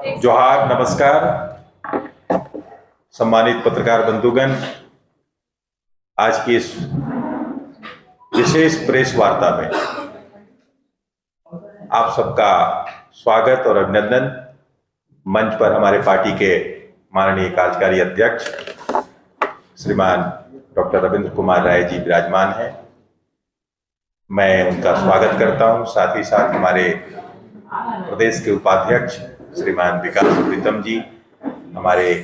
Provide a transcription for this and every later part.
जोहार, नमस्कार। सम्मानित पत्रकार बंधुगण, आज की इस विशेष प्रेस वार्ता में आप सबका स्वागत और अभिनंदन। मंच पर हमारे पार्टी के माननीय कार्यकारी अध्यक्ष श्रीमान डॉक्टर रविंद्र कुमार राय जी विराजमान हैं। मैं उनका स्वागत करता हूं। साथ ही साथ हमारे प्रदेश के उपाध्यक्ष श्रीमान विकास प्रीतम जी, हमारे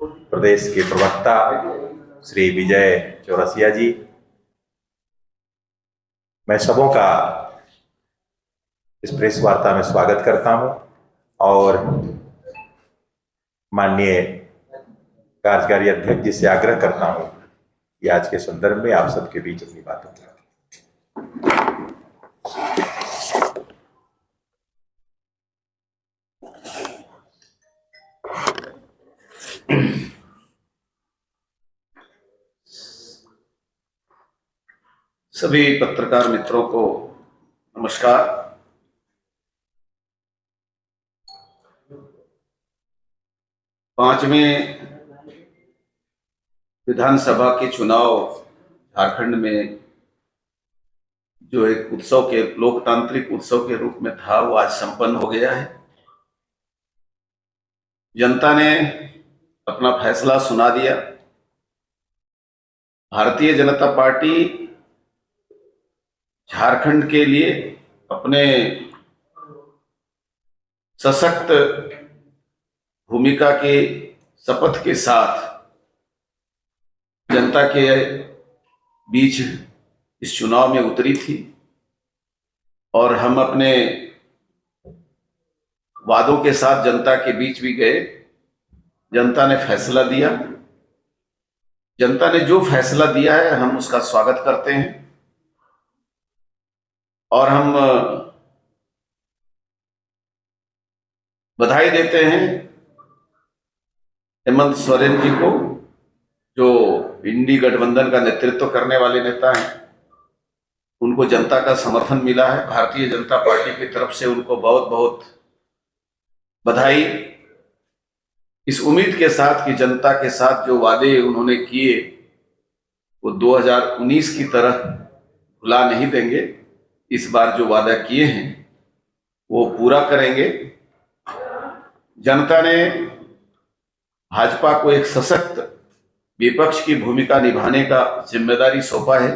प्रदेश के प्रवक्ता श्री विजय चौरसिया जी, मैं सबों का इस प्रेस वार्ता में स्वागत करता हूं और माननीय कार्यकारी अध्यक्ष जी से आग्रह करता हूं कि आज के संदर्भ में आप सबके बीच अपनी बातों को सभी पत्रकार मित्रों को नमस्कार। पांचवें विधानसभा के चुनाव झारखंड में जो एक उत्सव के लोकतांत्रिक उत्सव के रूप में था, वो आज संपन्न हो गया है। जनता ने अपना फैसला सुना दिया। भारतीय जनता पार्टी झारखंड के लिए अपने सशक्त भूमिका के शपथ के साथ जनता के बीच इस चुनाव में उतरी थी और हम अपने वादों के साथ जनता के बीच भी गए। जनता ने फैसला दिया। जनता ने जो फैसला दिया है, हम उसका स्वागत करते हैं और हम बधाई देते हैं हेमंत सोरेन जी को, जो इंडी गठबंधन का नेतृत्व करने वाले नेता हैं। उनको जनता का समर्थन मिला है। भारतीय जनता पार्टी की तरफ से उनको बहुत बहुत बधाई। इस उम्मीद के साथ कि जनता के साथ जो वादे उन्होंने किए वो 2019 की तरह भुला नहीं देंगे। इस बार जो वादा किए हैं वो पूरा करेंगे। जनता ने भाजपा को एक सशक्त विपक्ष की भूमिका निभाने का जिम्मेदारी सौंपा है।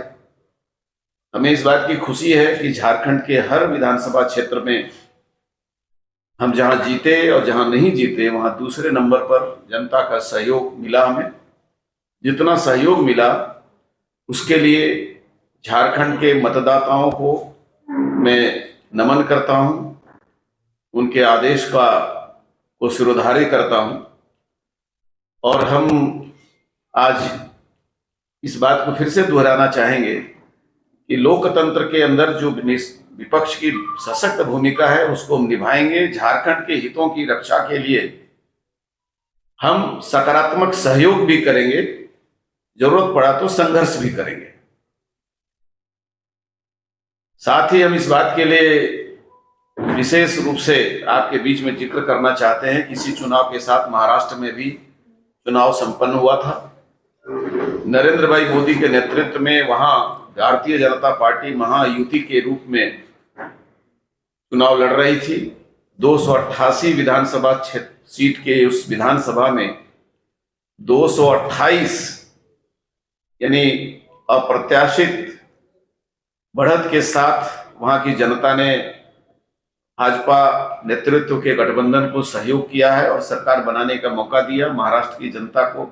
हमें इस बात की खुशी है कि झारखंड के हर विधानसभा क्षेत्र में हम जहां जीते और जहां नहीं जीते, वहां दूसरे नंबर पर जनता का सहयोग मिला। हमें जितना सहयोग मिला उसके लिए झारखंड के मतदाताओं को मैं नमन करता हूं, उनके आदेश को सिरोधार्य करता हूं। और हम आज इस बात को फिर से दोहराना चाहेंगे कि लोकतंत्र के अंदर जो विपक्ष की सशक्त भूमिका है उसको हम निभाएंगे। झारखंड के हितों की रक्षा के लिए हम सकारात्मक सहयोग भी करेंगे, जरूरत पड़ा तो संघर्ष भी करेंगे। साथ ही हम इस बात के लिए विशेष रूप से आपके बीच में जिक्र करना चाहते हैं कि इसी चुनाव के साथ महाराष्ट्र में भी चुनाव संपन्न हुआ था। नरेंद्र भाई मोदी के नेतृत्व में वहां भारतीय जनता पार्टी महायुति के रूप में चुनाव लड़ रही थी। 288 विधानसभा सीट के उस विधानसभा में 228 यानी अप्रत्याशित बढ़त के साथ वहां की जनता ने भाजपा नेतृत्व के गठबंधन को सहयोग किया है और सरकार बनाने का मौका दिया। महाराष्ट्र की जनता को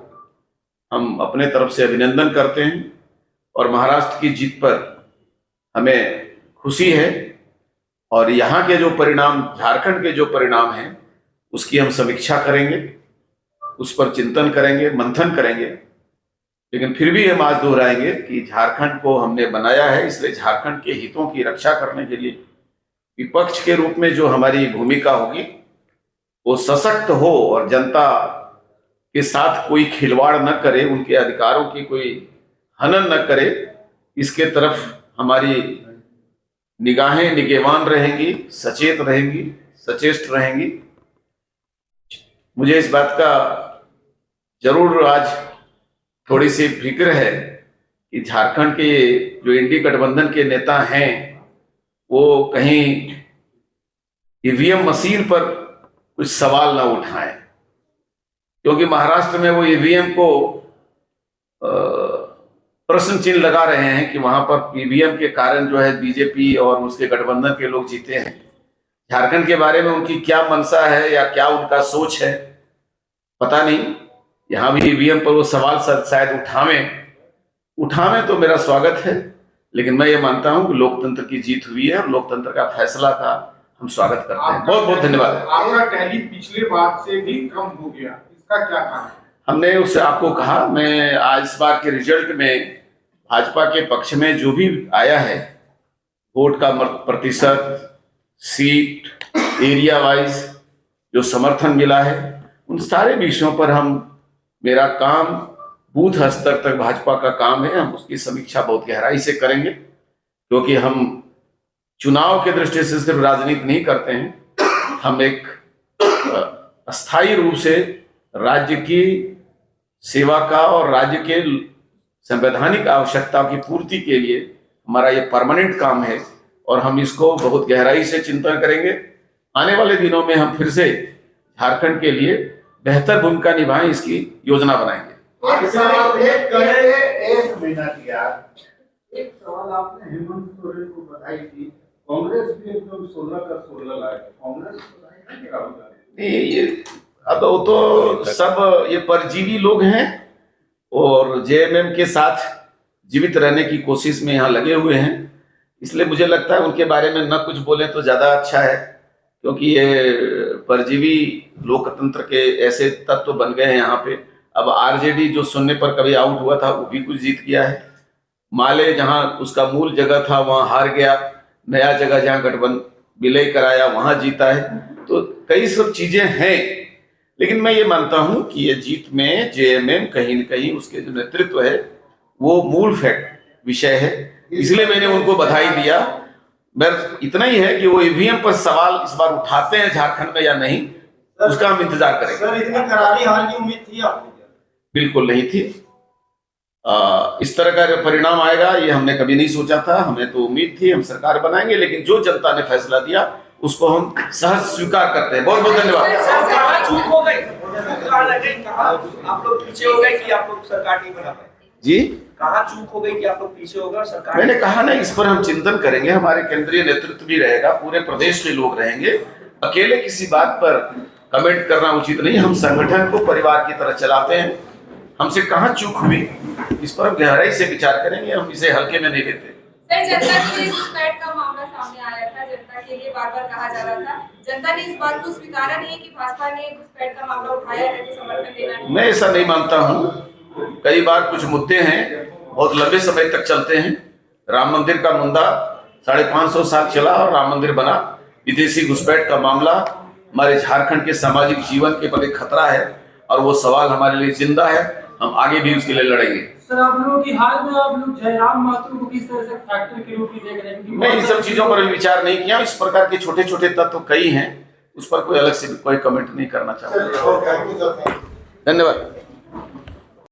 हम अपने तरफ से अभिनंदन करते हैं और महाराष्ट्र की जीत पर हमें खुशी है। और यहाँ के जो परिणाम, झारखंड के जो परिणाम हैं, उसकी हम समीक्षा करेंगे, उस पर चिंतन करेंगे, मंथन करेंगे। लेकिन फिर भी हम आज दोहराएंगे कि झारखंड को हमने बनाया है, इसलिए झारखंड के हितों की रक्षा करने के लिए विपक्ष के रूप में जो हमारी भूमिका होगी वो सशक्त हो और जनता के साथ कोई खिलवाड़ न करे, उनके अधिकारों की कोई हनन न करे, इसके तरफ हमारी निगाहें निगेवान रहेंगी, सचेत रहेंगी, सचेष्ट रहेंगी। मुझे इस बात का जरूर आज थोड़ी सी फिक्र है कि झारखंड के जो इंडी गठबंधन के नेता हैं वो कहीं ईवीएम मशीन पर कुछ सवाल ना उठाएं, क्योंकि महाराष्ट्र में वो ईवीएम को प्रश्न चिन्ह लगा रहे हैं कि वहां पर ईवीएम के कारण जो है बीजेपी और उसके गठबंधन के लोग जीते हैं। झारखंड के बारे में उनकी क्या मंशा है या क्या उनका सोच है पता नहीं। यहां भी ईवीएम पर वो सवाल शायद उठावें तो मेरा स्वागत है, लेकिन मैं ये मानता हूं कि लोकतंत्र की जीत हुई है और लोकतंत्र का फैसला का हम स्वागत करते हैं। बहुत बहुत धन्यवाद। आपका टैली पिछले बार से भी कम हो गया, इसका क्या कारण है? हमने उससे आपको कहा, मैं आज इस बार के रिजल्ट में भाजपा के पक्ष में जो भी आया है, वोट का प्रतिशत, सीट, एरिया वाइज जो समर्थन मिला है, उन सारे विषयों पर मेरा काम बूथ स्तर तक भाजपा का काम है, हम उसकी समीक्षा बहुत गहराई से करेंगे, क्योंकि हम चुनाव के दृष्टि से सिर्फ राजनीति नहीं करते हैं, हम एक अस्थायी रूप से राज्य की सेवा का और राज्य के संवैधानिक आवश्यकताओं की पूर्ति के लिए हमारा ये परमानेंट काम है और हम इसको बहुत गहराई से चिंतन करेंगे। आने वाले दिनों में हम फिर से झारखंड के लिए बेहतर भूमिका निभाएं, इसकी योजना बनाएंगे। एक मिनट यार, एक सवाल आपने हेमंत सोरेन को बताई थी, कांग्रेस भी एकदम 16 का 16 लाए, कांग्रेस अब वो तो सब ये परजीवी लोग हैं और जेएमएम के साथ जीवित रहने की कोशिश में यहाँ लगे हुए हैं, इसलिए मुझे लगता है उनके बारे में न कुछ बोले तो ज्यादा अच्छा है, क्योंकि ये परजीवी लोकतंत्र के ऐसे तत्व बन गए हैं यहाँ पे। अब आरजेडी जो सुनने पर कभी आउट हुआ था वो भी कुछ जीत गया है, माले जहां उसका मूल जगह था वहां हार गया, नया जगह जहां गठबंधन विलय कराया वहां जीता है, तो कई सब चीजें हैं। लेकिन मैं ये मानता हूं कि ये जीत में जेएमएम कहीं न कहीं उसके जो नेतृत्व है वो मूल फैक्ट विषय है, इसलिए मैंने उनको बधाई दिया। बस इतना ही है कि वो ईवीएम पर सवाल इस बार उठाते हैं झारखंड में या नहीं, उसका हम इंतजार करेंगे। सर, इतनी करारी हार की उम्मीद थी आपको? बिल्कुल नहीं थी। इस तरह का परिणाम आएगा ये हमने कभी नहीं सोचा था, हमें तो उम्मीद थी हम सरकार बनाएंगे, लेकिन जो जनता ने फैसला दिया उसको हम सहज स्वीकार करते हैं। बहुत बहुत धन्यवाद। चूक हो गई, आप लोग पीछे हो गए कि आप लोग सरकार नहीं बना पाए? जी, कहाँ चूक हो गई कि आप लोग पीछे हो गए और सरकार? मैंने कहा ना, इस पर हम चिंतन करेंगे, हमारे केंद्रीय नेतृत्व भी रहेगा, पूरे प्रदेश के लोग रहेंगे, अकेले किसी बात पर कमेंट करना उचित नहीं। हम संगठन को परिवार की तरह चलाते हैं, हमसे कहाँ चूक हुई इस पर हम गहराई से विचार करेंगे, हम इसे हल्के में नहीं लेते। सर, जनता के लिए घुसपैठ का मामला सामने आया था, जनता के लिए बार बार कहा जा रहा था, जनता ने इस बात को स्वीकारा नहीं कि भाजपा ने घुसपैठ का मामला उठाया है तो समर्थन देना है। मैं ऐसा नहीं मानता हूँ, कई बार कुछ मुद्दे हैं बहुत लंबे समय तक चलते हैं। राम मंदिर का मुद्दा 550 साल चला और राम मंदिर बना। विदेशी घुसपैठ का मामला हमारे झारखंड के सामाजिक जीवन के बड़े खतरा है और वो सवाल हमारे लिए जिंदा है, हम आगे भी उसके लिए लड़ेंगे। सर, आप लोगों की हाल में आप लोग जयराम माथुर को किस तरह से फैक्टर के रूप में देख रहे हैं? मैं इन सब चीजों पर विचार नहीं किया, इस प्रकार के छोटे छोटे तत्व कई हैं, उस पर कोई अलग से कोई कमेंट नहीं करना चाहता। धन्यवाद। धन्यवाद।